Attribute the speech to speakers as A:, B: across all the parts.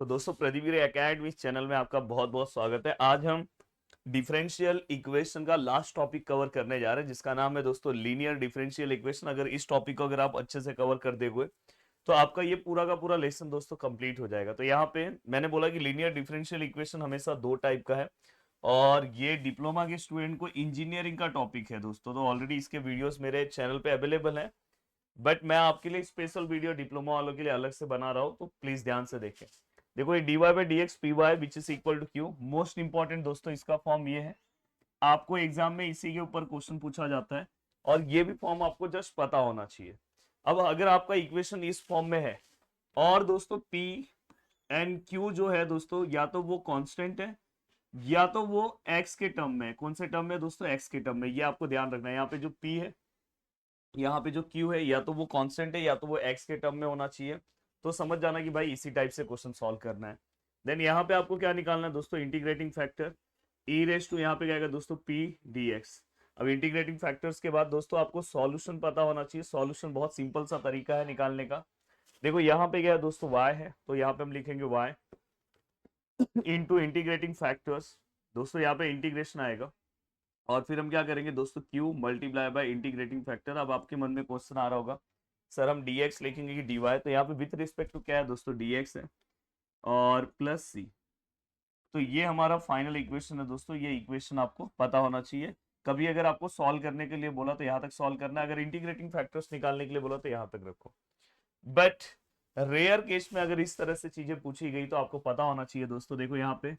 A: तो दोस्तों Pradeep academy channel में आपका बहुत बहुत स्वागत है। आज हम डिफरेंशियल इक्वेशन का लास्ट टॉपिक कवर करने जा रहे हैं जिसका नाम है दोस्तों लीनियर डिफरेंशियल इक्वेशन। अगर इस टॉपिक को अगर आप अच्छे से कवर कर दोगे तो आपका ये पूरा का पूरा लेसन दोस्तों कंप्लीट हो जाएगा। तो यहाँ पे मैंने बोला कि लीनियर डिफरेंशियल इक्वेशन हमेशा दो टाइप का है और ये डिप्लोमा के स्टूडेंट को इंजीनियरिंग का टॉपिक है दोस्तों। तो ऑलरेडी इसके वीडियोस मेरे चैनल पे अवेलेबल है, बट मैं आपके लिए स्पेशल वीडियो डिप्लोमा वालों के लिए अलग से बना रहा हूँ, तो प्लीज ध्यान से देखें। देखो ये dy by d x p y which is equal to q. Most important दोस्तों इसका फॉर्म ये है, आपको एग्जाम में इसी के ऊपर क्वेश्चन पूछा जाता है और ये भी फॉर्म आपको जस्ट पता होना चाहिए। अब अगर आपका इक्वेशन इस फॉर्म में है और दोस्तों पी एंड क्यू जो है दोस्तों या तो वो कांस्टेंट है या तो वो एक्स के टर्म में है। कौन से टर्म में दोस्तों? एक्स के टर्म में। ये आपको ध्यान रखना है। यहाँ पे जो पी है, यहाँ पे जो क्यू है, या तो वो कांस्टेंट है या तो वो एक्स के टर्म में होना चाहिए। तो समझ जाना कि भाई इसी टाइप से क्वेश्चन सॉल्व करना है। देन यहाँ पे आपको क्या निकालना है दोस्तों? Integrating factor e raise to यहाँ पे क्या आएगा दोस्तों? P d x. अब इंटीग्रेटिंग फैक्टर्स के बाद दोस्तों आपको सॉल्यूशन पता होना चाहिए। सॉल्यूशन बहुत सिंपल सा तरीका है निकालने का। देखो यहाँ पे क्या है दोस्तों? y है, तो यहाँ पे हम लिखेंगे y इंटू इंटीग्रेटिंग फैक्टर्स। दोस्तों यहाँ पे इंटीग्रेशन आएगा और फिर हम क्या करेंगे दोस्तों? q multiply by integrating factor. अब आपके मन में क्वेश्चन आ रहा होगा सर हम dx लिखेंगे कि dy? तो यहाँ पे विथ रिस्पेक्ट टू क्या है दोस्तों? dx है और प्लस c। तो ये हमारा फाइनल इक्वेशन है दोस्तों। ये इक्वेशन आपको पता होना चाहिए। कभी अगर आपको सॉल्व करने के लिए बोला तो यहाँ तक सॉल्व करना है, अगर इंटीग्रेटिंग फैक्टर्स निकालने के लिए बोला तो यहाँ तक रखो। बट रेयर केस में अगर इस तरह से चीजें पूछी गई तो आपको पता होना चाहिए दोस्तों। देखो यहाँ पे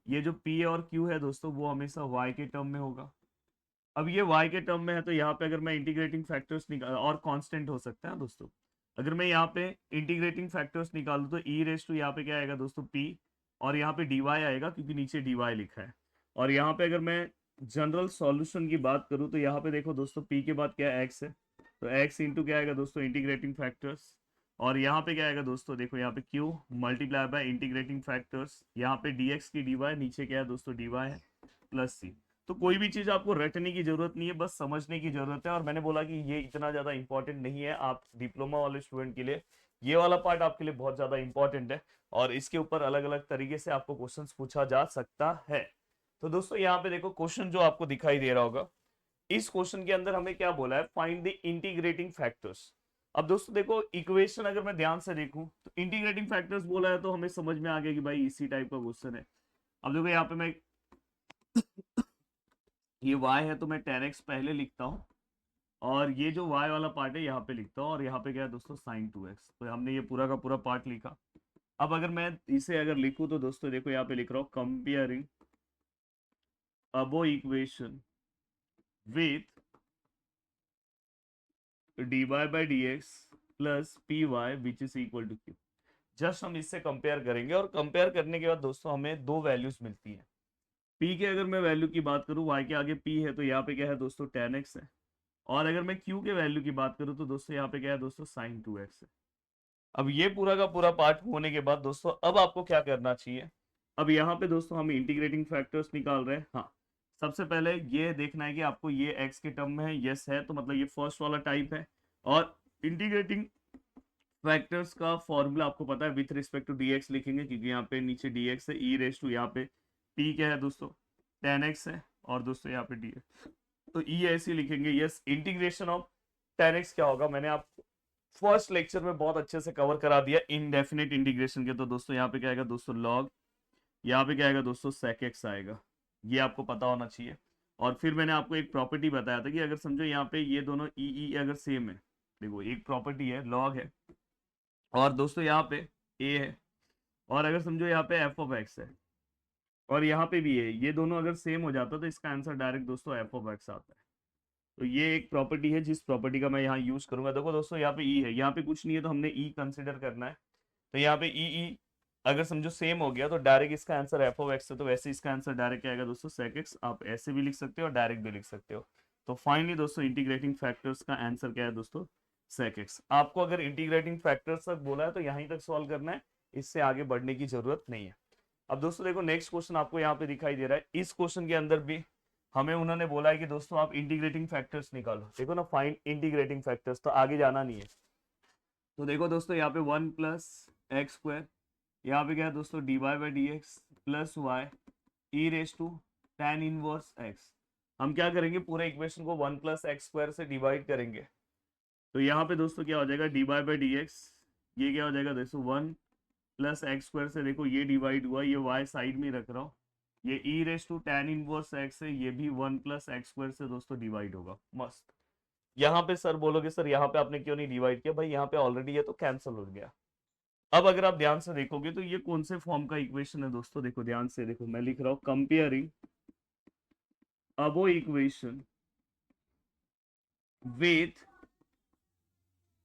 A: ये जो p और q है दोस्तों वो हमेशा y के टर्म में होगा। अब ये y के टर्म में है तो यहाँ पे अगर मैं इंटीग्रेटिंग फैक्टर्स निकाल, और कांस्टेंट हो सकता है दोस्तों, अगर मैं यहाँ पे इंटीग्रेटिंग फैक्टर्स निकालूं तो e रेस टू यहाँ पे क्या आएगा दोस्तों? p और यहाँ पे dy आएगा क्योंकि नीचे dy लिखा है। और यहाँ पे अगर मैं जनरल सॉल्यूशन की बात करूं तो यहाँ पे देखो दोस्तों p के बाद क्या x है, तो x इंटू क्या आएगा दोस्तों? Integrating factors. और यहाँ पे क्या आएगा दोस्तों? देखो यहाँ पे q multiply by integrating factors, यहाँ पे dx की dy, नीचे क्या है दोस्तों? dy है प्लस c। तो कोई भी चीज आपको रटने की जरूरत नहीं है, बस समझने की जरूरत है। और मैंने बोला कि ये इतना ज्यादा इंपॉर्टेंट नहीं है आप डिप्लोमा वाले स्टूडेंट के लिए। ये वाला पार्ट आपके लिए बहुत ज्यादा इंपॉर्टेंट है और इसके ऊपर अलग अलग तरीके से आपको क्वेश्चंस पूछा जा सकता है। तो दोस्तों यहाँ पे देखो क्वेश्चन जो आपको दिखाई दे रहा होगा, इस क्वेश्चन के अंदर हमें क्या बोला है? Find the integrating factors. अब दोस्तों देखो इक्वेशन अगर मैं ध्यान से देखूं तो इंटीग्रेटिंग फैक्टर्स बोला है तो हमें समझ में आ गया कि भाई इसी टाइप का क्वेश्चन है। अब देखो यहाँ पे मैं ये y है तो मैं tan x पहले लिखता हूँ और ये जो y वाला पार्ट है यहाँ पे लिखता हूँ और यहाँ पे क्या है दोस्तों? sin 2x। तो हमने ये पूरा का पूरा पार्ट लिखा। अब अगर मैं इसे अगर लिखूं तो दोस्तों देखो यहाँ पे लिख रहा हूँ comparing above equation with dy by d x plus p y which is equal to q. Just हम इससे कंपेयर करेंगे और कंपेयर करने के बाद दोस्तों हमें दो वैल्यूज मिलती है। p के अगर मैं वैल्यू की बात करूं, y के आगे p है तो यहाँ पे क्या है दोस्तों? tan x है। और अगर मैं q के वैल्यू की बात करूं तो दोस्तों यहाँ पे क्या है दोस्तों? sin 2x है। अब ये पूरा का पूरा पार्ट होने के बाद दोस्तों अब आपको क्या करना चाहिए? अब यहाँ पे दोस्तों हम इंटीग्रेटिंग फैक्टर्स निकाल रहे हैं। हाँ, सबसे पहले ये देखना है कि आपको ये x के टर्म में है, यस है, तो मतलब ये फर्स्ट वाला टाइप है। और इंटीग्रेटिंग फैक्टर्स का फॉर्मूला आपको पता है, विथ रिस्पेक्ट टू dx लिखेंगे क्योंकि यहाँ पे नीचे dx है। ई रेस टू यहाँ पे p क्या है दोस्तों? tan x है और दोस्तों यहाँ पे dx, तो ई ऐसे लिखेंगे। Yes, integration of tan x क्या होगा मैंने आपको फर्स्ट लेक्चर में बहुत अच्छे से कवर करा दिया इनडेफिनेट इंटीग्रेशन के। तो दोस्तों यहाँ पे क्या आएगा दोस्तों? लॉग, यहाँ पे क्या आएगा दोस्तों? sec x आएगा। ये आपको पता होना चाहिए। और फिर मैंने आपको एक प्रॉपर्टी बताया था कि अगर समझो यहाँ पे ये दोनों ई अगर सेम है, देखो एक प्रॉपर्टी है लॉग है और दोस्तों यहाँ पे a है, और अगर समझो यहाँ पे एफ ऑफ एक्स है और यहाँ पे भी है, ये दोनों अगर सेम हो जाता तो इसका आंसर डायरेक्ट दोस्तों एफ ऑफ एक्स आता है। तो ये एक प्रॉपर्टी है जिस प्रॉपर्टी का मैं यहाँ यूज करूंगा। देखो दोस्तों यहाँ पे ई है, यहाँ पे कुछ नहीं है तो हमने ई कंसिडर करना है। तो यहाँ पे ई अगर समझो सेम हो गया तो डायरेक्ट इसका आंसर एफ ऑफ एक्स है, तो वैसे इसका आंसर डायरेक्ट आएगा दोस्तों सेक एक्स। आप ऐसे भी लिख सकते हो और डायरेक्ट भी लिख सकते हो। तो फाइनली दोस्तों इंटीग्रेटिंग फैक्टर्स का आंसर क्या है दोस्तों? Sec x. आपको अगर इंटीग्रेटिंग फैक्टर्स तक बोला है तो यहीं तक सॉल्व करना है, इससे आगे बढ़ने की जरूरत नहीं है। अब दोस्तों देखो नेक्स्ट क्वेश्चन आपको यहाँ पे दिखाई दे रहा है। इस क्वेश्चन के अंदर भी हमें उन्होंने बोला है कि दोस्तों आप इंटीग्रेटिंग फैक्टर्स निकालो। देखो ना, फाइंड इंटीग्रेटिंग फैक्टर्स, तो आगे जाना नहीं है। तो देखो दोस्तों यहाँ पे 1 प्लस एक्स स्क्वायर यहाँ पे क्या है दोस्तों, dy by d x plus y e raise to tan inverse x. हम क्या करेंगे, पूरे इक्वेशन को 1 प्लस एक्स स्क्वायर से डिवाइड करेंगे। तो यहाँ पे दोस्तों क्या हो जाएगा, d by by d x, ये क्या हो जाएगा दोस्तों 1 प्लस एक्स स्क्वायर से, देखो ये डिवाइड हुआ, ये वाई साइड में रख रहा हूँ, ये e raise to tan inverse x है, ये भी 1 प्लस एक्स स्क्वायर से दोस्तों डिवाइड होगा। मस्त। यहाँ पे सर बोलोगे सर यहाँ पे आपने क्यों नहीं डिवाइड किया, भाई यहाँ पे ऑलरेडी है तो कैंसिल हो गया। अब अगर आप ध्यान से देखोगे तो ये कौन से फॉर्म का इक्वेशन है दोस्तों, देखो ध्यान से देखो, मैं लिख रहा हूं कंपेयरिंग अबो इक्वेशन विथ,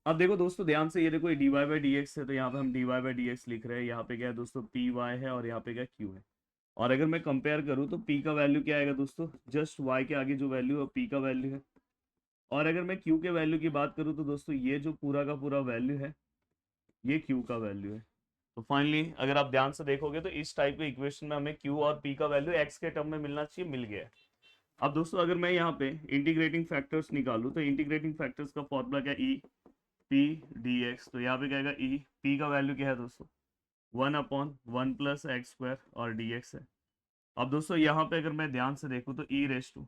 A: अब देखो दोस्तों ध्यान से, ये देखो ये dy बाई डी एक्स है, तो यहाँ पे हम dy बाई डी एक्स लिख रहे हैं, यहाँ पे क्या है दोस्तों पी वाई है, और यहाँ पे क्या क्यू है। और अगर मैं कंपेयर करूँ तो p का वैल्यू क्या आएगा दोस्तों, जस्ट y के आगे जो वैल्यू है p का वैल्यू है। और अगर मैं q के वैल्यू की बात करूँ तो दोस्तों ये जो पूरा का पूरा वैल्यू है, ये q का वैल्यू है। तो फाइनली अगर आप ध्यान से देखोगे तो इस टाइप के इक्वेशन में हमें q और p का वैल्यू x के टर्म में मिलना चाहिए, मिल गया है। अब दोस्तों अगर मैं यहाँ पे इंटीग्रेटिंग फैक्टर्स निकालूं तो इंटीग्रेटिंग फैक्टर्स का फॉर्मूला क्या, ई पी डी एक्स। तो यहाँ पे क्या आएगा, ई पी का वैल्यू क्या है दोस्तों 1/1 प्लस एक्स स्क्वायर और डी एक्स है। अब दोस्तों यहाँ पे अगर मैं ध्यान से देखूँ तो e raise to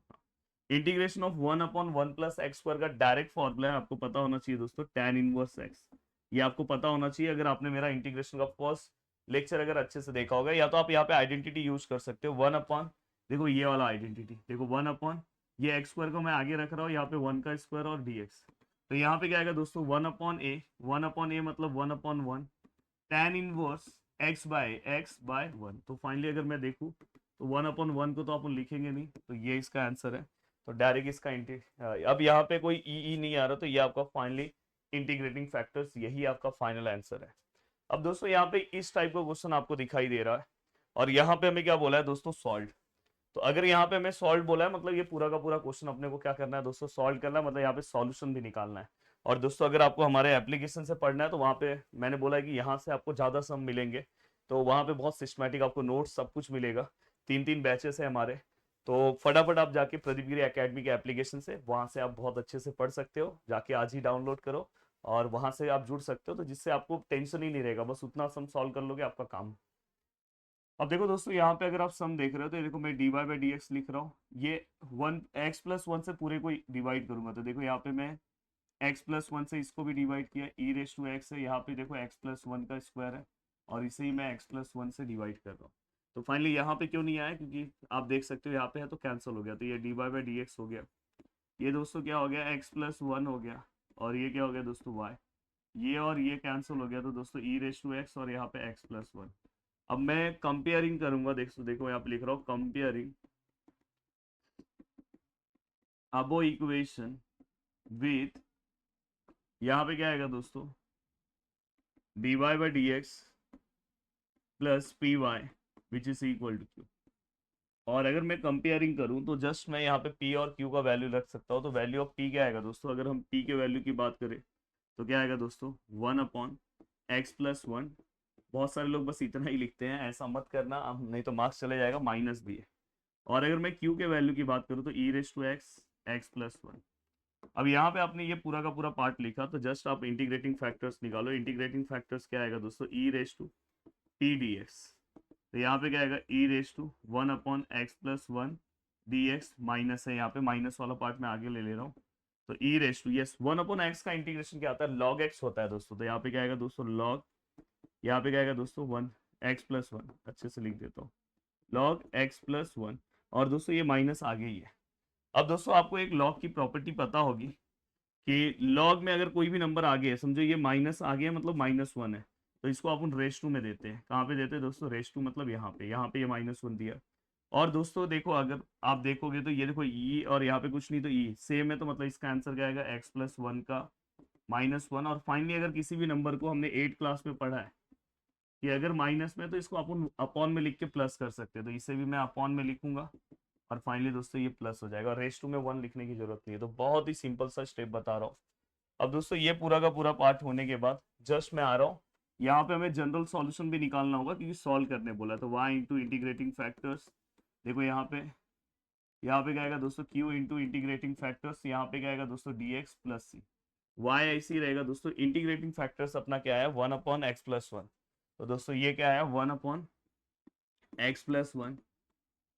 A: integration of 1/1 plus x square का डायरेक्ट फॉर्मूला है, आपको पता होना चाहिए दोस्तों tan इनवर्स एक्स। ये आपको पता होना चाहिए अगर आपने मेरा इंटीग्रेशन का फर्स्ट लेक्चर अगर अच्छे से देखा होगा, या तो आप यहाँ पे आइडेंटिटी यूज कर सकते हो 1/, देखो ये वाला आइडेंटिटी, देखो 1/, ये एक्स स्क्वायर को मैं आगे रख रहा हूँ, यहाँ पे 1 का स्क्वायर और dx। तो यहाँ पे क्या आएगा दोस्तों 1/a, 1/a मतलब 1/1 tan इनवर्स x बाय 1। तो फाइनली अगर मैं देखूँ तो 1/1 को तो अपन लिखेंगे नहीं, तो ये इसका आंसर है। तो डायरेक्ट इसका अब यहाँ पे कोई ई नहीं आ रहा, तो ये आपका फाइनली इंटीग्रेटिंग फैक्टर्स, यही आपका फाइनल आंसर है। अब दोस्तों यहाँ पे इस टाइप का क्वेश्चन आपको दिखाई दे रहा है, और यहाँ पे हमें क्या बोला है दोस्तों, सॉल्व। तो अगर यहाँ पे हमें सॉल्व बोला है, मतलब ये पूरा का पूरा क्वेश्चन अपने को क्या करना है दोस्तों, सॉल्व करना है, मतलब यहाँ पे सॉल्यूशन भी निकालना है। और दोस्तों अगर आपको हमारे एप्लीकेशन से पढ़ना है तो वहाँ पे मैंने बोला है कि यहाँ से आपको ज्यादा सम मिलेंगे, तो वहाँ पे बहुत सिस्टमैटिक आपको नोट्स सब कुछ मिलेगा। 3 बैचेस है हमारे, तो फटाफट आप जाके प्रदीप गिरी एकेडमी के एप्लीकेशन से, वहाँ से आप बहुत अच्छे से पढ़ सकते हो, जाके आज ही डाउनलोड करो और वहाँ से आप जुड़ सकते हो, तो जिससे आपको टेंशन ही नहीं रहेगा, बस उतना सम सॉल्व कर लोगे आपका काम। अब देखो दोस्तों यहाँ पे अगर आप सम देख रहे हो तो देखो मैं dy बाई डी एक्स लिख रहा हूँ, ये 1 x+1 से पूरे को डिवाइड करूंगा, तो देखो यहाँ पे मैं x+1 से इसको भी डिवाइड किया, ई रेस टू एक्स है, यहाँ पे देखो x+1 का स्क्वायर है, और इसे ही मैं x+1 से डिवाइड कर रहा हूँ। तो फाइनली यहाँ पे क्यों नहीं आया, क्योंकि आप देख सकते हो यहाँ पे है तो कैंसिल हो गया, तो ये dy बाई डी एक्स हो गया, ये दोस्तों क्या हो गया x+1 हो गया, और ये क्या हो गया दोस्तों y, ये और ये कैंसिल हो गया, तो दोस्तों ई रेस टू एक्स और यहाँ पे x+1। अब मैं कंपेयरिंग करूंगा, देखो यहाँ पे लिख रहा हूँ कंपेयरिंग अबो इक्वेशन विथ, यहाँ पे क्या आएगा दोस्तों dy by d x plus p y which is equal to q. और अगर मैं कंपेयरिंग करूं तो जस्ट मैं यहाँ पे p और q का वैल्यू रख सकता हूँ, तो वैल्यू ऑफ p क्या आएगा दोस्तों, अगर हम p के वैल्यू की बात करें तो क्या आएगा दोस्तों 1/x+1। बहुत सारे लोग बस इतना ही लिखते हैं, ऐसा मत करना, अब नहीं तो मार्क्स चले जाएगा, माइनस भी है। और अगर मैं q के वैल्यू की बात करूँ तो e raise to x x+1। अब यहाँ पे आपने ये पूरा का पूरा पार्ट लिखा, तो जस्ट आप इंटीग्रेटिंग फैक्टर्स निकालो, इंटीग्रेटिंग फैक्टर्स क्या आएगा दोस्तों e raise to p d x. तो यहाँ पे क्या आएगा e raise to 1/x+1 dx, minus है यहाँ पे, माइनस वाला पार्ट मैं आगे ले ले रहा हूँ। तो e raise to, yes 1/x का इंटीग्रेशन क्या आता है, log x होता है दोस्तों, तो यहाँ पे क्या आएगा दोस्तों log, यहाँ पे क्या आएगा दोस्तों 1x+1, अच्छे से लिख देता हूँ log x+1, और दोस्तों ये माइनस आगे ही है। अब दोस्तों आपको एक log की प्रॉपर्टी पता होगी कि log में अगर कोई भी नंबर आगे है, समझो ये माइनस आगे है मतलब -1 है, तो इसको अपन रेस टू में देते हैं, कहाँ पे देते हैं दोस्तों, रेस टू मतलब यहाँ पे ये -1 दिया। और दोस्तों देखो अगर आप देखोगे तो ये देखो ई और यहाँ पे कुछ नहीं, तो ई सेम है, तो मतलब इसका आंसर क्या आएगा x+1 का -1। और फाइनली अगर किसी भी नंबर को हमने 8 क्लास में पढ़ा है कि अगर माइनस में, तो इसको अपन अपॉन में लिख के प्लस कर सकते हैं, तो इसे भी मैं अपॉन में लिखूंगा, और फाइनली दोस्तों ये प्लस हो जाएगा, रेस टू में 1 लिखने की जरूरत नहीं है। तो बहुत ही सिंपल सा स्टेप बता रहा हूँ। अब दोस्तों ये पूरा का पूरा पार्ट होने के बाद जस्ट मैं आ रहा हूँ, यहाँ पे हमें जनरल सॉल्यूशन भी निकालना होगा क्योंकि सॉल्व करने बोला, तो y इंटू इंटीग्रेटिंग फैक्टर्स, देखो यहाँ पे क्या आएगा दोस्तों q इंटू इंटीग्रेटिंग फैक्टर्स, यहाँ पे क्या आएगा दोस्तों dx प्लस c, y ऐसे ही रहेगा दोस्तों, इंटीग्रेटिंग फैक्टर्स अपना क्या है 1/x+1। तो दोस्तों ये क्या है 1/x+1।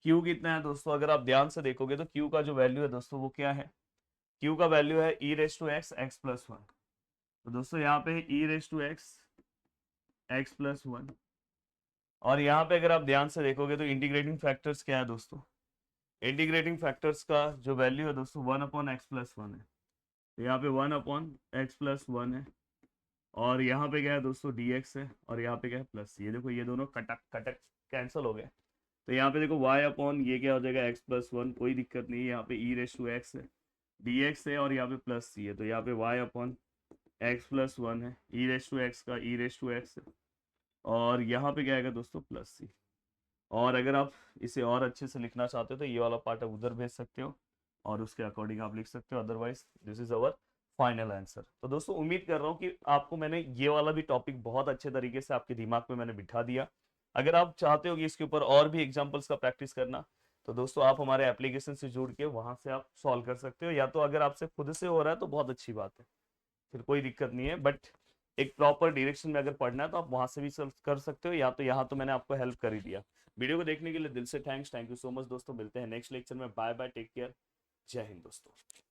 A: क्यू कितना है दोस्तों, अगर आप ध्यान से देखोगे तो क्यू का जो वैल्यू है दोस्तों वो क्या है, क्यू का वैल्यू है e⁻x x+1। तो दोस्तों यहाँ पे e⁻x x+1, और यहाँ पे अगर आप ध्यान से देखोगे तो इंटीग्रेटिंग फैक्टर्स क्या है दोस्तों, इंटीग्रेटिंग फैक्टर्स का जो वैल्यू है दोस्तों 1/x+1 है। तो यहाँ पे 1/x+1 है, और यहाँ पे क्या है दोस्तों dx है, और यहाँ पे क्या है प्लस। ये देखो ये दोनों कटक कटक कैंसिल हो गए। तो यहाँ पे देखो y अपॉन ये क्या हो जाएगा x+1, कोई दिक्कत नहीं है, यहाँ पे e⁻x है, dx है, और यहाँ पे प्लस c है। तो यहाँ पे y अपॉन x+1 है, e⁻x का e⁻x है, और यहाँ पे क्या आएगा दोस्तों प्लस c। और अगर आप इसे और अच्छे से लिखना चाहते हो तो ये वाला पार्ट आप उधर भेज सकते हो और उसके अकॉर्डिंग आप लिख सकते हो, otherwise this is our final answer. तो दोस्तों उम्मीद कर रहा हूँ कि आपको मैंने ये वाला भी टॉपिक बहुत अच्छे तरीके से आपके दिमाग में मैंने बिठा दिया। अगर आप चाहते हो कि इसके ऊपर और भी एग्जाम्पल्स का प्रैक्टिस करना, तो दोस्तों आप हमारे एप्लीकेशन से जुड़ के वहां से आप सॉल्व कर सकते हो, या तो अगर आपसे खुद से हो रहा है तो बहुत अच्छी बात है, फिर कोई दिक्कत नहीं है। बट एक प्रॉपर डायरेक्शन में अगर पढ़ना है तो आप वहां से भी कर सकते हो, या तो यहाँ तो मैंने आपको हेल्प कर ही दिया। वीडियो को देखने के लिए दिल से थैंक यू सो मच दोस्तों, मिलते हैं नेक्स्ट लेक्चर में। बाय बाय, टेक केयर, जय हिंद दोस्तों।